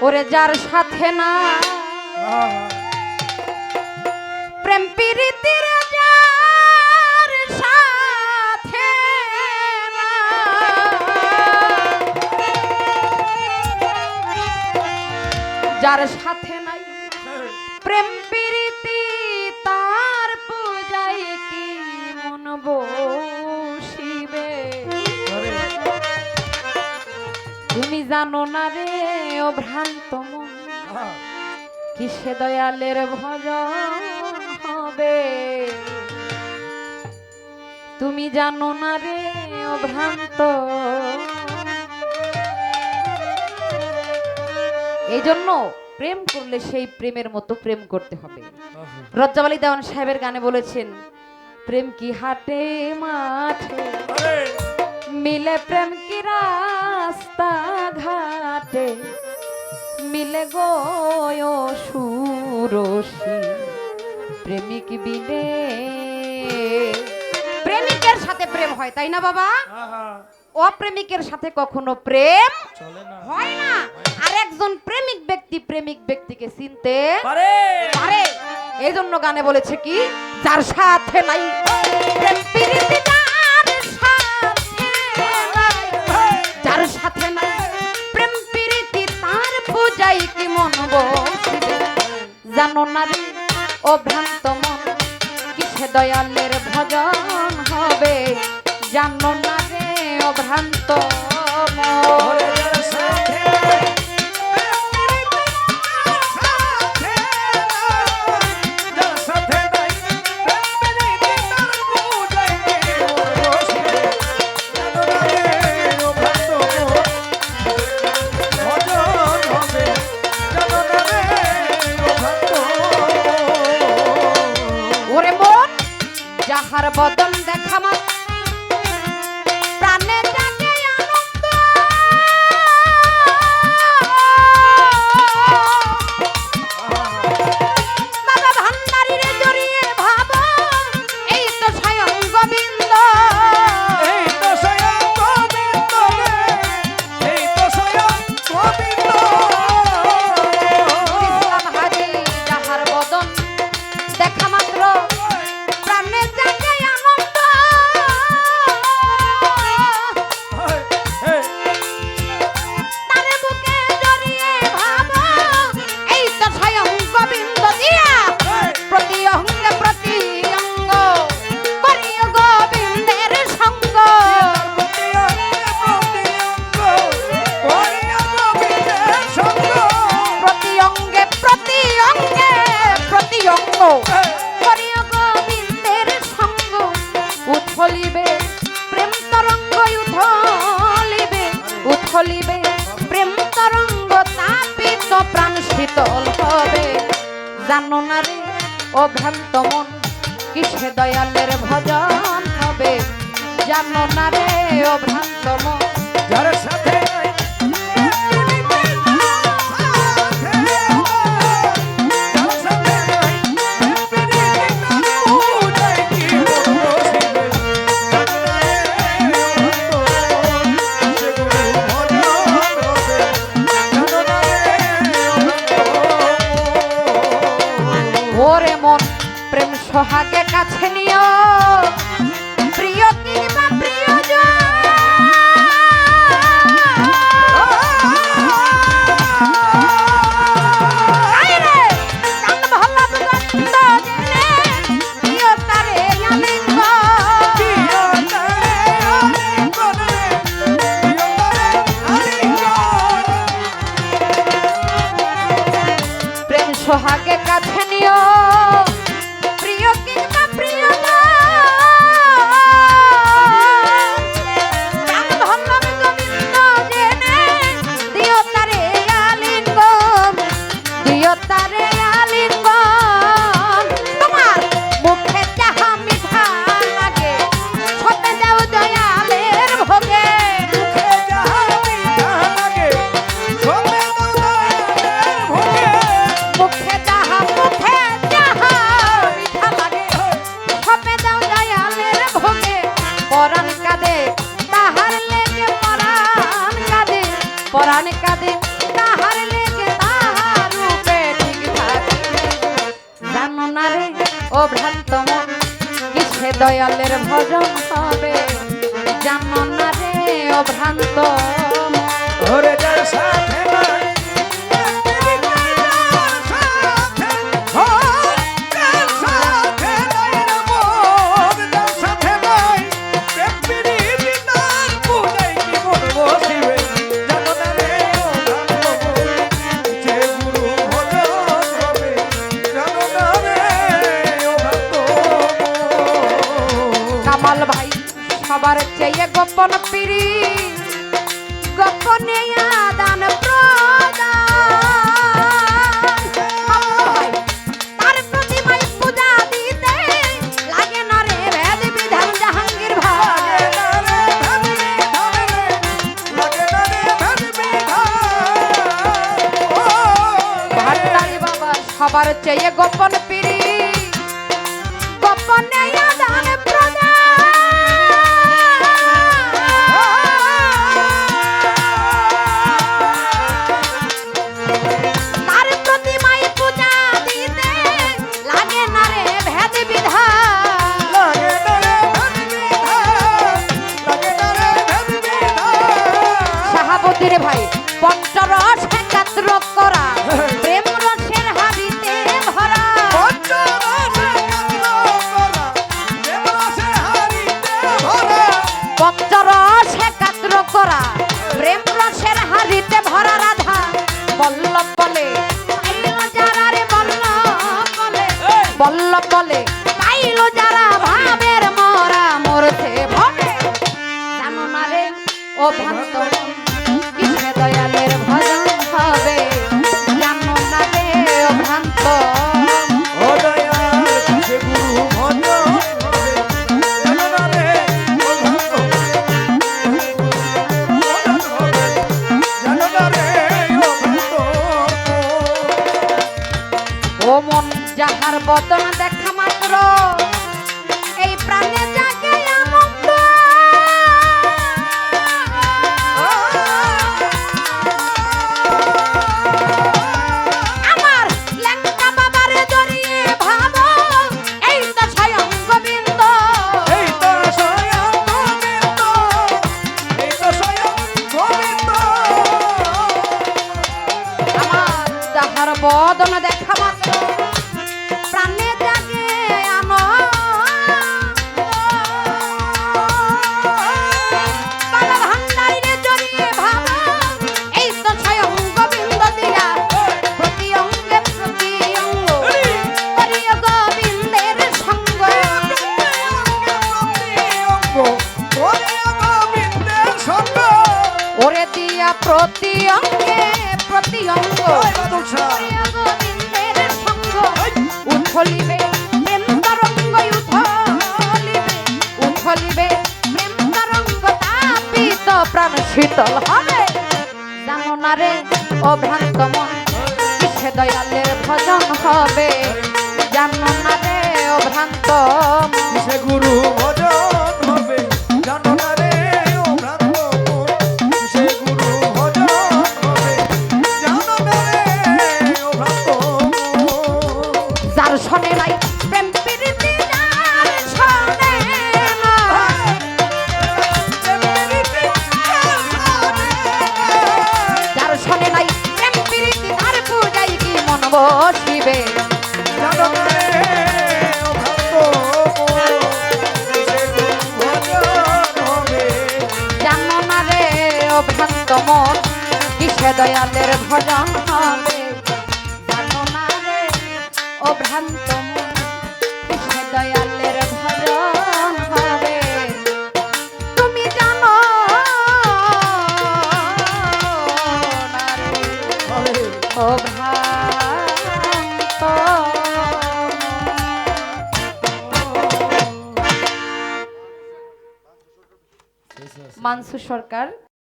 ওরে যার সাথে না প্রেম প্রীতির যার সাথে না, যার সাথে নাই প্রেম প্রীতি তার পূজায় কি মন বসিবে। তুমি জানো না রে ও ভ্রান্ত মন কিসে দয়ালের ভজন হবে। তুমি জানো না রে ও ভ্রান্ত। এই জন্য প্রেম করলে সেই প্রেমের মতো প্রেম করতে হবে। রজ্জাব আলী দেওয়ান সাহেবের গানে বলেছেন, প্রেম কি হাটে মাঠে মিলে, প্রেম কি রাস্তা ঘাটে মিলে গো সুরসী, প্রেমিক বিনে। প্রেমিকের সাথে প্রেম হয়, তাই না বাবা? অপ্রেমিকের সাথে কখনো প্রেম হয় না। আর একজন প্রেমিক ব্যক্তিকে চিনতে পারে। এই জন্য গানে বলেছে কি, যার সাথে নাই প্রেম প্রীতি, যার সাথে নাই প্রেম প্রীতি তার পূজাই কি মন বসিবে। জানো না রে ও ভ্রান্ত মন কিসে দয়ালের ভজন হবে। জানো না রে ও ভ্রান্ত মন। যাহার বদন দেখা মা প্রাণে জাগে আনন্দ, বাবা ভান্ডারীরে জড়িয়ে ভাব এই তো স্বয়ং গোবিন্দ, এই তো স্বয়ং গোবিন্দ, এই তো স্বয়ং গোবিন্দ। ইসলাম হাজি যাহার বদন দেখা মাত্র প্রাণে জাগে আনন্দ, তারে বুকে জড়িয়ে ভাব এই তো স্বয়ং গোবিন্দ। দিয়া প্রতি অঙ্গে প্রতি অঙ্গ করিও গোবিন্দের সঙ্গ, প্রতি অঙ্গে প্রতি অঙ্গে প্রতি অঙ্গ করিও গোবিন্দের সঙ্গ। উথলিবে প্রেম তরঙ্গ, উথলিবে উথলিবে প্রেম তরঙ্গ, তাপিত প্রাণ শীতল হবে। জানো না রে ও ভ্রান্ত মন কিসে দয়ালের ভজন হবে। জানো না রে ও ভ্রান্ত মন, যার সাথে ওরে মন প্রেম সোহাগে কাছে নিও, প্রিয় কিংবা প্রিয়জন, আইরে কান ভালা গন্ধ জেনে প্রিয় তারে আলিঙ্গন, প্রেম সোহাগে কাছে নিও, প্রিয় কিংবা প্রিয়জন, প্রাণ ভল্লভ গোবিন্দ জেনে দিও তারে আলিঙ্গন, দিও তারে আলিঙ্গন। তোমার মুখে যাহা মিঠা লাগে সতে যাও দয়ালের ভোগে, মুখে যাহা মিঠা লাগে সতে যাও দয়ালের ভোগে। পরাণ কাঁদে তাহার লেগে, পরাণ কাঁদে, পরাণ কাঁদে তাহার লেগে, ভ্রান্ত মন কিসে দয়ালের ভজন হবে জানো না রে ও ভ্রান্ত মন। ওরে যার সাথে নাই কামাল ভাই সবার চেয়ে গোপন পিরি গোপনে আদান প্রদান ভাই তার প্রতিমায় পূজা দিতে লাগে না রে ভেদ বিধান জাহাঙ্গীর ভাই ভান্ডারি বাবা সবার চেয়ে গোপন পিরি গোপনে আদান তার প্রতিমায় পূজা দিতে লাগে না রে ভেদ বিধান শাহাবুদ্দিন ভাই পঞ্চরস একাত্র করা প্রেম রসের হাবিতে ভরা পঞ্চরস একাত্র করা প্রেম রসের হাবিতে ভরা রাধা বল্লভ বলে পাইল যারা রে বল্লভ বলে বল্লভ বলে পাইল যারা ভাবের মরা মরতে ভবে জানো না রে ও ভ্রান্ত মন কিসে দয়ালের ভজন হবে জানো না রে ও ভ্রান্ত ও মন যাহার বদন দেখা মাত্র এই প্রাণে জাগে আনন্দ আমার লেঙ্গা বাবারে জড়িয়ে ভাবো এই তো স্বয়ং গোবিন্দ আমার যাহার বদন দেখা মাত্র প্রাণে জাগে বাবা ভান্ডারিরে জড়িয়ে ভাবো এই তো স্বয়ং গোবিন্দ দিয়া প্রতি অঙ্গে প্রতি অঙ্গ করিও গোবিন্দের সঙ্গ ওরে দিয়া প্রতি অঙ্গে প্রতি অঙ্গ করিও গোবিন্দের সঙ্গ উথলিবে প্রেম তরঙ্গ উথলিবে উথলিবে প্রেম তরঙ্গ তাপিত প্রাণ শীতল হবে জানো না রে ও ভ্রান্ত মন কিসে দয়ালের ভজন হবে জানো না রে ও ভ্রান্ত মন গুরু ভজন হবে জানো না রে ও ভ্রান্ত মন সে গুরু ভজন হবে জানো না রে ও ভ্রান্ত মন যার শোনে নাই প্রেম প্রীতি যার শোনে না যার শোনে নাই প্রেম প্রীতি তার পূজায় কি মন বসিবে জানো না রে ও ভ্রান্ত মন সে গুরু ভজন হবে জানো না রে ও ভ্রান্ত মন কিসে দয়ালের ভজন হবে জানো না রে ও ভ্রান্ত মন কিসে দয়ালের ভজন হবে তুমি জানো না রে ও ভ্রান্ত মানসু সরকার